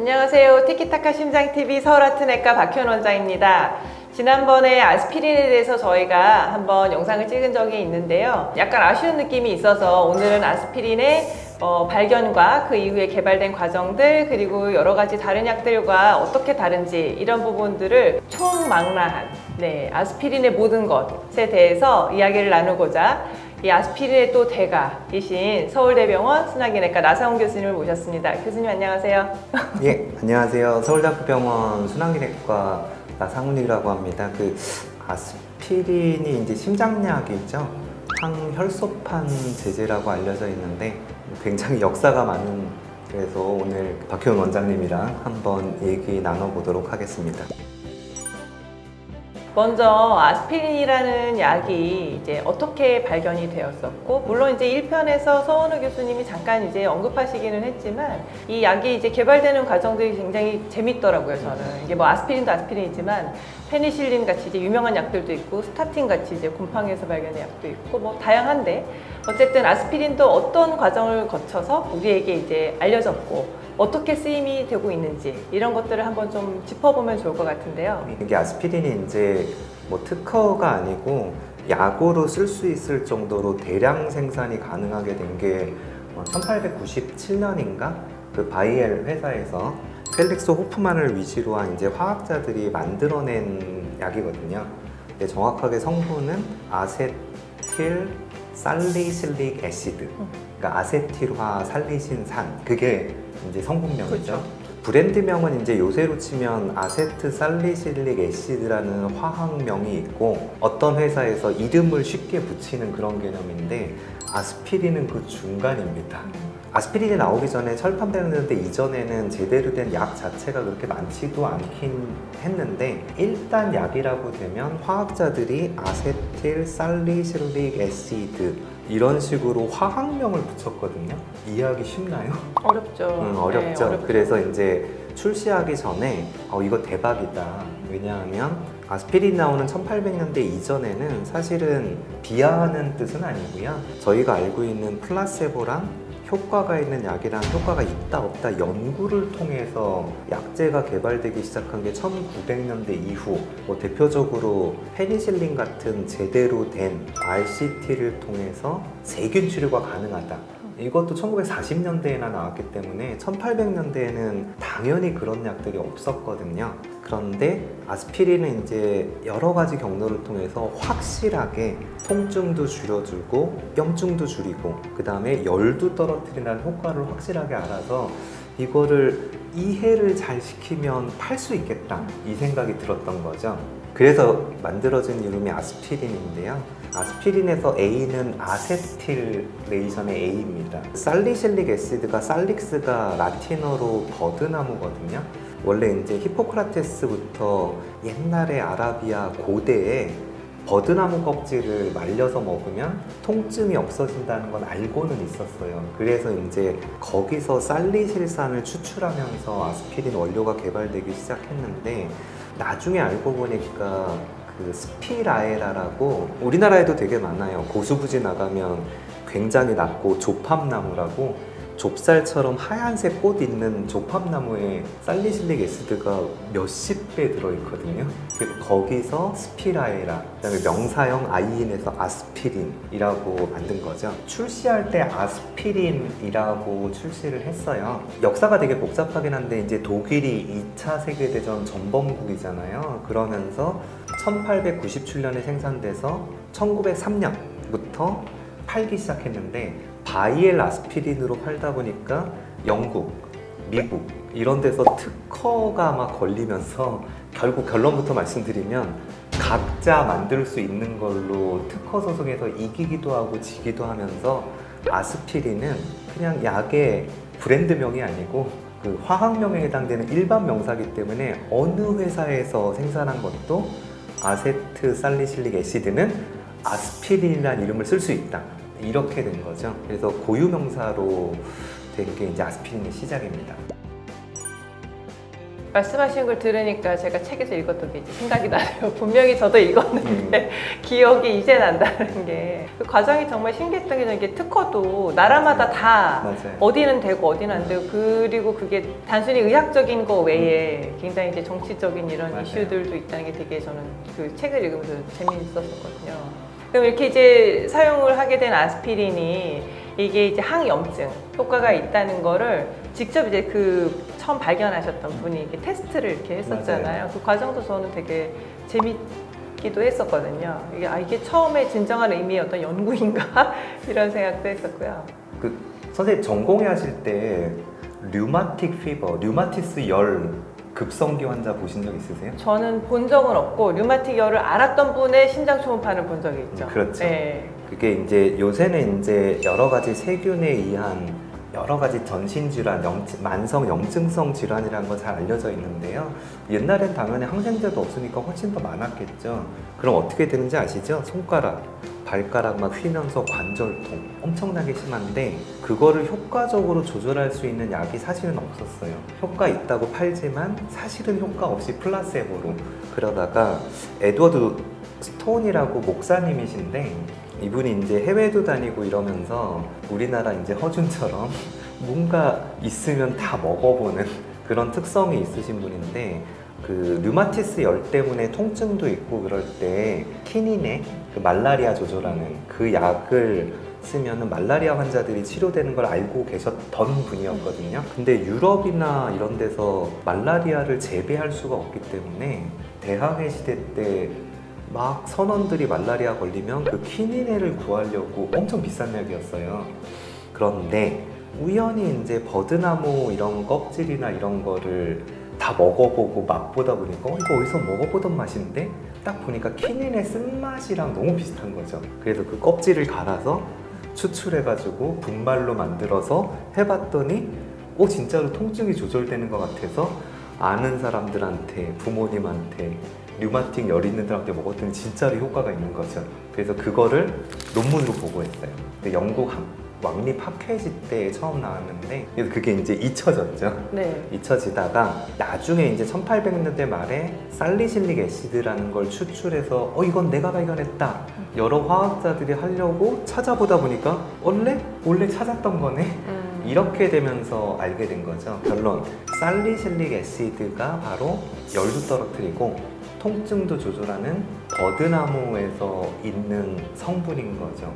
안녕하세요. 티키타카 심장TV 서울하트내과 박현 원장입니다. 지난번에 아스피린에 대해서 저희가 한번 영상을 찍은 적이 있는데요. 약간 아쉬운 느낌이 있어서 오늘은 아스피린의 발견과 그 이후에 개발된 과정들, 그리고 여러 가지 다른 약들과 어떻게 다른지 이런 부분들을 총망라한 아스피린의 모든 것에 대해서 이야기를 나누고자 이 아스피린의 또 대가이신 서울대병원 순환기내과 나상훈 교수님을 모셨습니다. 교수님 안녕하세요. 예, 안녕하세요. 서울대학병원 순환기내과 나상훈이라고 합니다. 그 아스피린이 이제 심장약이죠. 항혈소판 제제라고 알려져 있는데 굉장히 역사가 많은, 그래서 오늘 박효은 원장님이랑 한번 얘기 나눠보도록 하겠습니다. 먼저 아스피린이라는 약이 이제 어떻게 발견이 되었었고, 물론 이제 1편에서 서원우 교수님이 잠깐 이제 언급하시기는 했지만 이 약이 이제 개발되는 과정들이 굉장히 재밌더라고요. 저는 이게 뭐 아스피린도 아스피린이지만 페니실린 같이 이제 유명한 약들도 있고, 스타틴 같이 이제 곰팡이에서 발견된 약도 있고, 뭐 다양한데 어쨌든 아스피린도 어떤 과정을 거쳐서 우리에게 이제 알려졌고 어떻게 쓰임이 되고 있는지 이런 것들을 한번 좀 짚어보면 좋을 것 같은데요. 이게 아스피린이 이제 뭐 특허가 아니고 약으로 쓸 수 있을 정도로 대량 생산이 가능하게 된 게 1897년인가 그 바이엘 회사에서 펠릭스 호프만을 위주로 한 이제 화학자들이 만들어낸 약이거든요. 근데 정확하게 성분은 아세틸 살리실릭 애시드, 그러니까 아세틸화 살리신산, 그게 이제 성분명이죠. 그렇죠. 브랜드명은 이제 요새로 치면 아세트살리실릭 애시드라는 화학명이 있고, 어떤 회사에서 이름을 쉽게 붙이는 그런 개념인데 아스피린은 그 중간입니다. 아스피린이 나오기 전에 철판되는데 이전에는 제대로 된 약 자체가 그렇게 많지도 않긴 했는데, 일단 약이라고 되면 화학자들이 아세틸살리실릭 애시드 이런 식으로 화학명을 붙였거든요. 이해하기 쉽나요? 어렵죠. 어렵죠. 네, 그래서 이제 출시하기 전에 이거 대박이다. 왜냐하면 아스피린 나오는 1800년대 이전에는 사실은 비하하는 뜻은 아니고요. 저희가 알고 있는 플라세보랑 효과가 있는 약이랑 효과가 있다 없다 연구를 통해서 약제가 개발되기 시작한 게 1900년대 이후, 뭐 대표적으로 페니실린 같은 제대로 된 RCT를 통해서 세균 치료가 가능하다. 이것도 1940년대에나 나왔기 때문에 1800년대에는 당연히 그런 약들이 없었거든요. 그런데 아스피린은 이제 여러 가지 경로를 통해서 확실하게 통증도 줄여주고 염증도 줄이고 그 다음에 열도 떨어뜨리는 효과를 확실하게 알아서 이거를 이해를 잘 시키면 팔 수 있겠다, 이 생각이 들었던 거죠. 그래서 만들어진 이름이 아스피린인데요. 아스피린에서 A는 아세틸레이션의 A입니다. 살리실릭 애시드가 살릭스가 라틴어로 버드나무거든요. 원래 이제 히포크라테스부터 옛날에 아라비아 고대에 버드나무 껍질을 말려서 먹으면 통증이 없어진다는 건 알고는 있었어요. 그래서 이제 거기서 살리실산을 추출하면서 아스피린 원료가 개발되기 시작했는데, 나중에 알고 보니까 그 스피라에라라고 우리나라에도 되게 많아요. 고수부지 나가면 굉장히 낮고 조팝나무라고, 좁쌀처럼 하얀색 꽃 있는 조팝나무에 살리실릭 애시드가 몇십 배 들어있거든요. 그래서 거기서 스피라에라, 그다음에 명사형 아이인에서 아스피린이라고 만든 거죠. 출시할 때 아스피린이라고 출시를 했어요. 역사가 되게 복잡하긴 한데 이제 독일이 2차 세계대전 전범국이잖아요. 그러면서 1897년에 생산돼서 1903년부터 팔기 시작했는데, 바이엘 아스피린으로 팔다 보니까 영국, 미국 이런 데서 특허가 막 걸리면서 결국 결론부터 말씀드리면 각자 만들 수 있는 걸로 특허 소송에서 이기기도 하고 지기도 하면서 아스피린은 그냥 약의 브랜드명이 아니고 그 화학명에 해당되는 일반 명사이기 때문에 어느 회사에서 생산한 것도 아세트살리실릭 애시드는 아스피린이라는 이름을 쓸 수 있다, 이렇게 된 거죠. 그래서 고유명사로 된 게 이제 아스피린의 시작입니다. 말씀하신 걸 들으니까 제가 책에서 읽었던 게 이제 생각이 나네요. 분명히 저도 읽었는데 기억이 이제 난다는 게. 그 과정이 정말 신기했던 게 이게 특허도 나라마다 다 맞아요. 어디는 되고 어디는 안 되고, 그리고 그게 단순히 의학적인 거 외에 굉장히 이제 정치적인 이런 맞아요. 이슈들도 있다는 게 되게 저는 그 책을 읽으면서 재미있었거든요. 그럼 이렇게 이제 사용을 하게 된 아스피린이 이게 이제 항염증 효과가 있다는 거를 직접 이제 그 처음 발견하셨던 분이 이렇게 테스트를 이렇게 했었잖아요. 맞아요. 그 과정도 저는 되게 재밌기도 했었거든요. 이게 처음에 진정한 의미의 어떤 연구인가 이런 생각도 했었고요. 그 선생님 전공의 하실 때 류마틱 피버, 류마티스 열 급성기 환자 보신 적 있으세요? 저는 본 적은 없고 류마틱 열을 알았던 분의 심장 초음파를 본 적이 있죠. 그렇죠. 네. 그게 이제 요새는 이제 여러 가지 세균에 의한 여러 가지 전신 질환, 만성 염증성 질환이라는 거 잘 알려져 있는데요. 옛날엔 당연히 항생제도 없으니까 훨씬 더 많았겠죠. 그럼 어떻게 되는지 아시죠? 손가락, 발가락 막 휘면서 관절통 엄청나게 심한데 그거를 효과적으로 조절할 수 있는 약이 사실은 없었어요. 효과 있다고 팔지만 사실은 효과 없이 플라세보로. 그러다가 에드워드 스톤이라고 목사님이신데 이분이 이제 해외도 다니고 이러면서 우리나라 이제 허준처럼 뭔가 있으면 다 먹어보는 그런 특성이 있으신 분인데 그 류마티스 열 때문에 통증도 있고 그럴 때 키닌의 그 말라리아 조절하는 그 약을 쓰면은 말라리아 환자들이 치료되는 걸 알고 계셨던 분이었거든요. 근데 유럽이나 이런 데서 말라리아를 재배할 수가 없기 때문에 대항해 시대 때 막 선원들이 말라리아 걸리면 그 키닌을 구하려고 엄청 비싼 약이었어요. 그런데 우연히 이제 버드나무 이런 껍질이나 이런 거를 다 먹어보고 맛보다 보니까 이거 어디서 먹어보던 맛인데 딱 보니까 키닌의 쓴맛이랑 너무 비슷한 거죠. 그래서 그 껍질을 갈아서 추출해가지고 분말로 만들어서 해봤더니 진짜로 통증이 조절되는 것 같아서 아는 사람들한테, 부모님한테, 류마틱 열 있는 사람한테 먹었더니 진짜로 효과가 있는 거죠. 그래서 그거를 논문으로 보고했어요. 영국 왕립 학회지 때 처음 나왔는데 그래서 그게 이제 잊혀졌죠. 네. 잊혀지다가 나중에 이제 1800년대 말에 살리실릭 애시드라는 걸 추출해서 이건 내가 발견했다. 여러 화학자들이 하려고 찾아보다 보니까 원래 찾았던 거네. 이렇게 되면서 알게 된 거죠. 결론, 살리실릭 애시드가 바로 열도 떨어뜨리고 통증도 조절하는 버드나무에서 있는 성분인 거죠.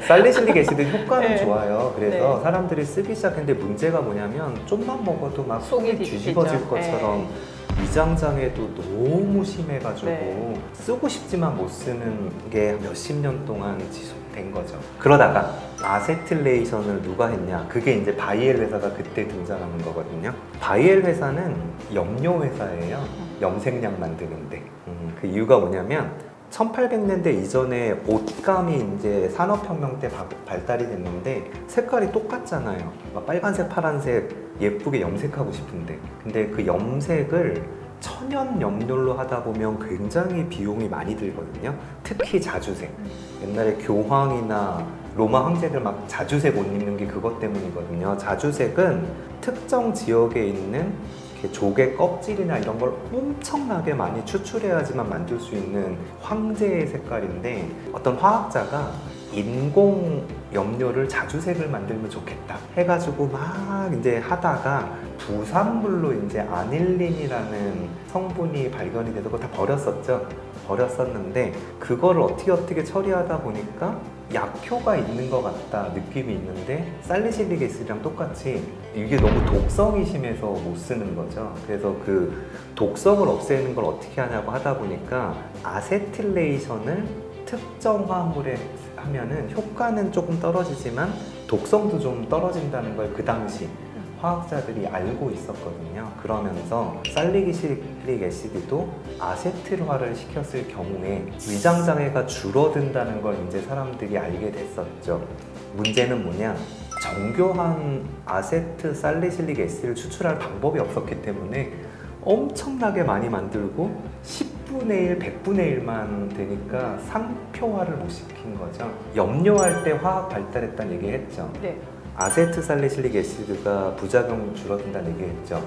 살리실릭 애시드 효과는 네. 좋아요. 그래서 네. 사람들이 쓰기 시작했는데 문제가 뭐냐면 좀만 먹어도 막 속이 뒤집어질 것처럼 위장장애도 너무 심해가지고 네. 쓰고 싶지만 못 쓰는 게 몇십 년 동안 지속된 거죠. 그러다가 아세틸레이션을 누가 했냐? 그게 이제 바이엘 회사가 그때 등장하는 거거든요. 바이엘 회사는 염료 회사예요. 염색약 만드는데. 그 이유가 뭐냐면 1800년대 이전에 옷감이 이제 산업혁명 때 발달이 됐는데 색깔이 똑같잖아요. 막 빨간색, 파란색 예쁘게 염색하고 싶은데 근데 그 염색을 천연 염료로 하다 보면 굉장히 비용이 많이 들거든요. 특히 자주색. 옛날에 교황이나 로마 황제들 막 자주색 옷 입는 게 그것 때문이거든요. 자주색은 특정 지역에 있는 조개 껍질이나 이런 걸 엄청나게 많이 추출해야지만 만들 수 있는 황제의 색깔인데 어떤 화학자가 인공 염료를 자주색을 만들면 좋겠다 해가지고 막 이제 하다가 부산물로 이제 아닐린이라는 성분이 발견이 돼서 그거 다 버렸었는데 그거를 어떻게 처리하다 보니까 약효가 있는 것 같다 느낌이 있는데 살리실릭 애시드랑 똑같이 이게 너무 독성이 심해서 못 쓰는 거죠. 그래서 그 독성을 없애는 걸 어떻게 하냐고 하다 보니까 아세틸레이션을 특정 화합물에 하면은 효과는 조금 떨어지지만 독성도 좀 떨어진다는 걸 그 당시 화학자들이 알고 있었거든요. 그러면서 살리실릭 애시드도 아세틸화를 시켰을 경우에 위장장애가 줄어든다는 걸 이제 사람들이 알게 됐었죠. 문제는 뭐냐? 정교한 아세트 살리실릭 애시드를 추출할 방법이 없었기 때문에 엄청나게 많이 만들고 10분의 1, 100분의 1만 되니까 상표화를 못 시킨 거죠. 염료할 때 화학 발달했다는 얘기 했죠. 네. 아세트살리실릭 애시드가 부작용 줄어든다는 얘기했죠.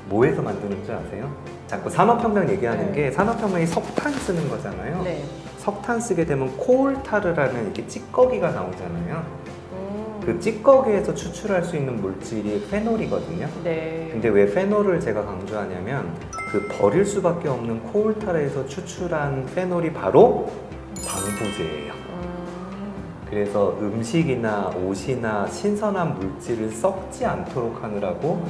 뭐에서 만드는 줄 아세요? 자꾸 산업혁명 얘기하는 게 산업혁명이 석탄 쓰는 거잖아요. 네. 석탄 쓰게 되면 코올타르라는 이렇게 찌꺼기가 나오잖아요. 그 찌꺼기에서 추출할 수 있는 물질이 페놀이거든요. 네. 근데 왜 페놀을 제가 강조하냐면 그 버릴 수밖에 없는 코올타르에서 추출한 페놀이 바로 방부제예요. 그래서 음식이나 옷이나 신선한 물질을 썩지 않도록 하느라고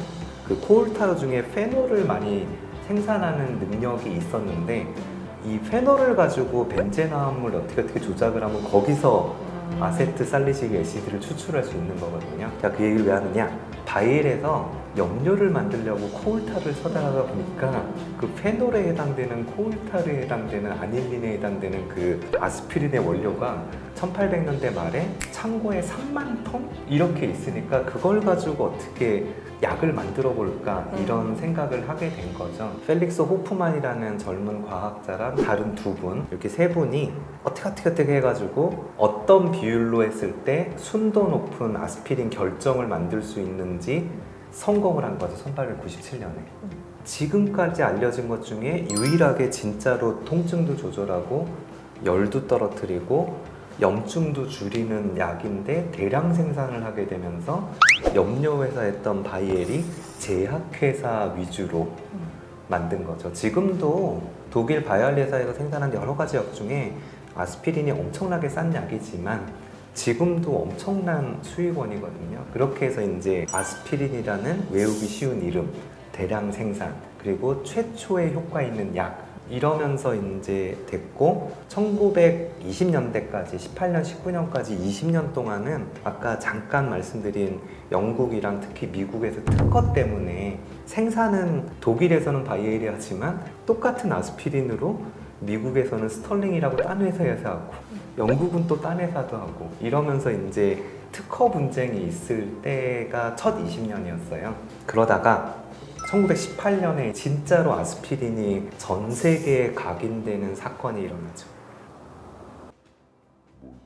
그 코올타르 중에 페놀을 많이 생산하는 능력이 있었는데 이 페놀을 가지고 벤젠화합물 어떻게 조작을 하면 거기서 아세트살리식 애시드를 추출할 수 있는 거거든요. 자, 그 얘기를 왜 하느냐? 바이엘에서 염료를 만들려고 코올타르를 처단하다 보니까 그 페놀에 해당되는 코올타르에 해당되는 아닐린에 해당되는 그 아스피린의 원료가 1800년대 말에 창고에 3만 톤? 이렇게 있으니까 그걸 가지고 어떻게 약을 만들어 볼까 이런 생각을 하게 된 거죠. 펠릭스 호프만이라는 젊은 과학자랑 다른 두 분, 이렇게 세 분이 어떻게 해가지고 어떤 비율로 했을 때 순도 높은 아스피린 결정을 만들 수 있는지 성공을 한 거죠. 1897년에. 지금까지 알려진 것 중에 유일하게 진짜로 통증도 조절하고 열도 떨어뜨리고 염증도 줄이는 약인데 대량 생산을 하게 되면서 염료회사였던 바이엘이 제약회사 위주로 만든 거죠. 지금도 독일 바이알 회사에서 생산한 여러 가지 약 중에 아스피린이 엄청나게 싼 약이지만 지금도 엄청난 수익원이거든요. 그렇게 해서 이제 아스피린이라는 외우기 쉬운 이름, 대량 생산, 그리고 최초의 효과 있는 약 이러면서 이제 됐고 1920년대까지 18년, 19년까지 20년 동안은 아까 잠깐 말씀드린 영국이랑 특히 미국에서 특허 때문에 생산은 독일에서는 바이에리 하지만 똑같은 아스피린으로 미국에서는 스털링이라고 딴 회사에서 하고 영국은 또 딴 회사도 하고 이러면서 이제 특허 분쟁이 있을 때가 첫 20년이었어요. 그러다가 1918년에 진짜로 아스피린이 전 세계에 각인되는 사건이 일어나죠.